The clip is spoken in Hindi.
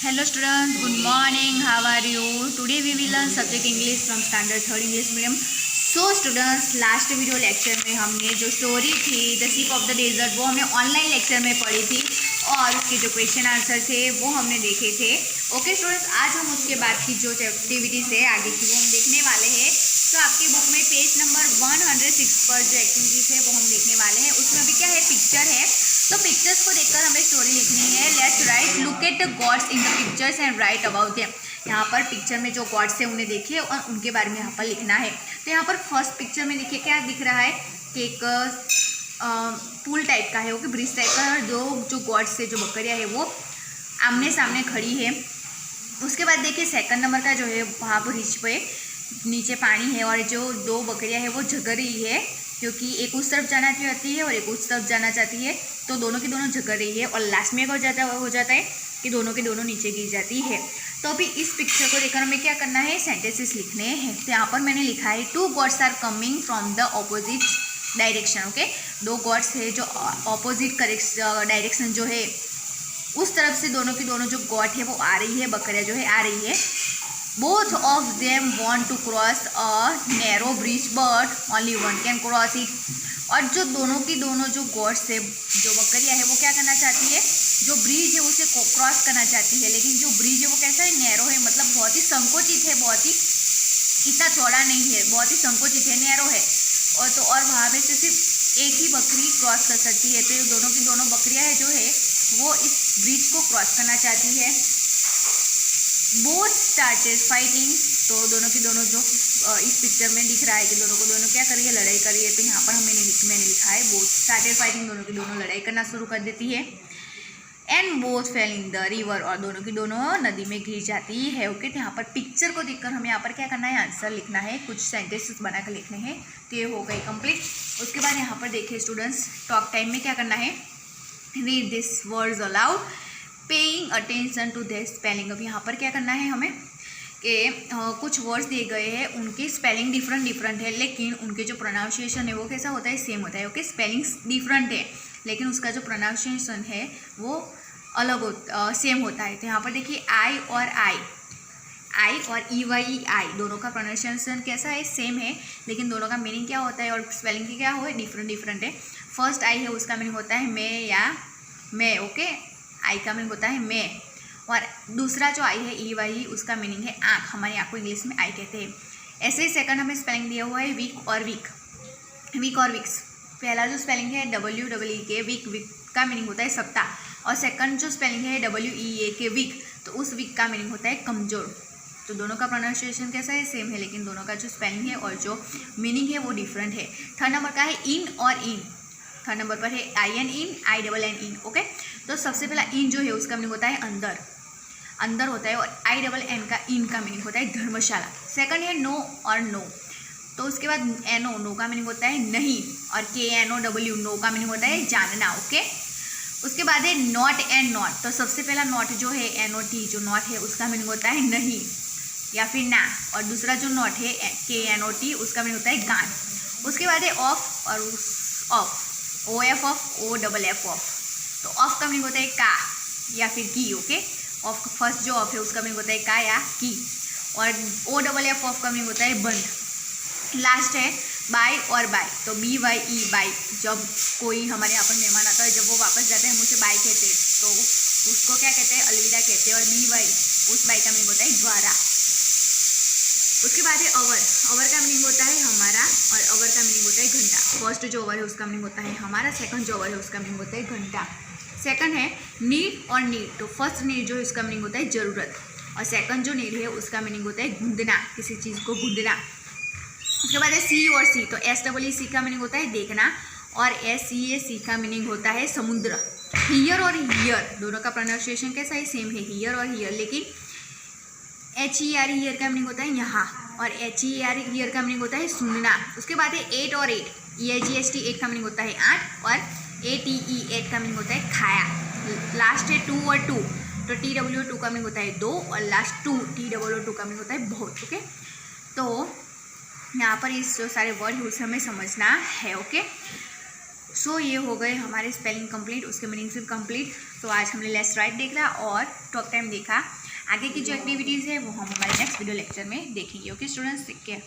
Hello students, good morning. How are you? Today we will learn subject English from standard 3rd English medium. So students, last video lecture में हमने जो स्टोरी थी the ship of the desert वो हमने ऑनलाइन लेक्चर में पढ़ी थी और उसके जो क्वेश्चन आंसर थे वो हमने देखे थे. ओके स्टूडेंट्स, आज हम उसके बाद की जो एक्टिविटीज़ है आगे की वो हम देखने वाले हैं. तो आपके बुक में पेज नंबर 106 पर जो एक्टिविटीज़ है वो हम देखने वाले हैं. उसमें अभी क्या है, पिक्चर है. तो पिक्चर्स को देखकर हमें स्टोरी लिखनी है. Let's write look at the gods in the pictures and right about them. यहाँ पर पिक्चर में जो गॉड्स है उन्हें देखिए और उनके बारे में यहाँ पर लिखना है. तो यहाँ पर फर्स्ट पिक्चर में देखिए क्या दिख रहा है कि एक पूल टाइप का है, ओके, ब्रिज टाइप का. और जो गॉड्स है, जो बकरियाँ है वो आमने सामने खड़ी है. उसके बाद देखिए सेकंड नंबर का जो है वहाँ पर रिच पे नीचे पानी है और जो दो बकरियाँ है वो झगड़ रही है क्योंकि एक उस तरफ जाना चाहती है और एक उस तरफ जाना चाहती है. तो दोनों की दोनों झगड़ रही है और लास्ट में हो जाता है कि दोनों के दोनों नीचे गिर जाती है. तो अभी इस पिक्चर को देखकर हमें क्या करना है, सेंटेंसेस लिखने हैं. तो यहाँ पर मैंने लिखा है two gods are coming from the opposite direction. Okay, दो गॉड्स है जो ऑपोजिट डायरेक्शन जो है उस तरफ से दोनों की दोनों जो गॉड है वो आ रही है, बकरियाँ जो है आ रही है. Both of them want to cross a narrow bridge but only one can cross it. और जो दोनों की दोनों जो गॉड्स है, जो बकरियाँ है वो क्या करना चाहती है, जो ब्रिज है उसे क्रॉस करना चाहती है. लेकिन जो ब्रिज है वो कैसा है, नैरो है, मतलब बहुत ही संकुचित है, बहुत ही इतना चौड़ा नहीं है, बहुत ही संकुचित है, नैरो है. और वहाँ पे से सिर्फ एक ही बकरी क्रॉस कर सकती है. तो दोनों की दोनों बकरियाँ है जो है वो इस ब्रिज को क्रॉस करना चाहती है. Both started fighting. तो दोनों की दोनों जो इस पिक्चर में दिख रहा है कि दोनों को दोनों क्या करिए, लड़ाई करिए. तो यहाँ पर मैंने लिखा है बोथ स्टार्टेड फाइटिंग, दोनों की दोनों लड़ाई करना शुरू कर देती है. And both fail in the river, और दोनों की दोनों नदी में गिर जाती है. ओके, तो यहाँ पर पिक्चर को देखकर हमें यहाँ पर क्या करना है, आंसर लिखना है, कुछ सेंटेंसेस बनाकर लिखने हैं. तो ये हो गई कंप्लीट. उसके बाद यहाँ पर देखिए स्टूडेंट्स, टॉक टाइम में क्या करना है, read this words aloud paying attention to the spelling. अब यहाँ पर क्या करना है हमें कि कुछ वर्ड्स दिए गए हैं, उनकी स्पेलिंग डिफरेंट है लेकिन उनके जो प्रोनाउंसिएशन है वो कैसा होता है, सेम होता है. ओके, स्पेलिंग्स डिफरेंट है लेकिन उसका जो प्रोनाउंसिएशन है वो सेम होता है. तो यहाँ पर देखिए आई और EYEI दोनों का प्रोनाउंसिएशन कैसा है, सेम है, लेकिन दोनों का मीनिंग क्या होता है और स्पेलिंग की क्या हो डिफरेंट है. फर्स्ट आई है उसका मीनिंग होता है मैं या मैं. ओके, आई का मीनिंग होता है मैं. और दूसरा जो आई है EYE उसका मीनिंग है आँख, हमारी आँख को इंग्लिश में आई कहते हैं. ऐसे ही सेकंड हमें स्पेलिंग दिया हुआ है वीक और वीक्स. पहला जो स्पेलिंग है WEE के वीक का मीनिंग होता है सप्ताह. और सेकंड जो स्पेलिंग है WEA के वीक, तो उस वीक का मीनिंग होता है कमज़ोर. तो दोनों का प्रोनाउंसिएशन कैसा है, सेम है, लेकिन दोनों का जो स्पेलिंग है और जो मीनिंग है वो डिफरेंट है. थर्ड नंबर का है इन और इन. थर्ड नंबर पर है INN. ओके, तो सबसे पहला इन जो है उसका मीनिंग होता है अंदर होता है, और INN का इन का मीनिंग होता है धर्मशाला. सेकंड है नो और नो. तो उसके बाद नो का मीनिंग होता है नहीं, और KNOW नो का मीनिंग होता है जानना. ओके, उसके बाद है नॉट एंड नॉट. तो सबसे पहला नॉट जो है NOT जो नॉट है उसका मीनिंग होता है नहीं या फिर ना, और दूसरा जो नॉट है KNOT उसका मीनिंग होता है गान. उसके बाद है ऑफ और ऑफ, OF OFF. तो ऑफ का मीनिंग होता है का या फिर की. ओके, ऑफ फर्स्ट जो ऑफ है उसका मीनिंग होता है का या की, और OFF का मीनिंग होता है बंद. लास्ट है बाय और बाय. तो BYE बाय. जब कोई हमारे यहाँ पर मेहमान आता है, जब वो वापस जाते हैं हम उसे बाय कहते हैं, तो उसको क्या कहते हैं, अलविदा कहते हैं. और BY उस बाय का मीनिंग होता है द्वारा. उसके बाद है अवर का मीनिंग होता है हमारा, और अवर का मीनिंग होता है घंटा. फर्स्ट जो अवर है उसका मीनिंग होता है हमारा, सेकंड जो अवर है उसका मीनिंग होता है घंटा. सेकंड है नीड और नीड. तो फर्स्ट नीड जो है उसका मीनिंग होता है ज़रूरत, और सेकंड जो नीड है उसका मीनिंग होता है गूंदना, किसी चीज़ को गूंदना. उसके बाद है सी और सी. तो SEE का मीनिंग होता है देखना, और SEAC का मीनिंग होता है समुद्र. हियर और हियर दोनों का प्रोनाउंसिएशन कैसा है, सेम है, हियर और हियर, लेकिन HER हियर का मीनिंग होता है यहाँ, और HER हियर का मीनिंग होता है सुनना. उसके बाद है 8 और 8. EIGHT 8 का मीनिंग होता है 8, और ATE 8 का मीनिंग होता है खाया. लास्ट है 2 और 2. तो TWO का मीनिंग होता है 2, और लास्ट 2 TWO का मीनिंग होता है बहुत. ओके, तो यहाँ पर इस जो सारे वर्ड यूज हमें समझना है. ओके, सो ये हो गए हमारे स्पेलिंग कंप्लीट, उसके मीनिंग से कंप्लीट। तो आज हमने लेफ्ट राइट देखा और टॉक टाइम देखा। आगे की जो एक्टिविटीज़ है वो हम हमारे नेक्स्ट वीडियो लेक्चर में देखेंगे। Okay students, take care.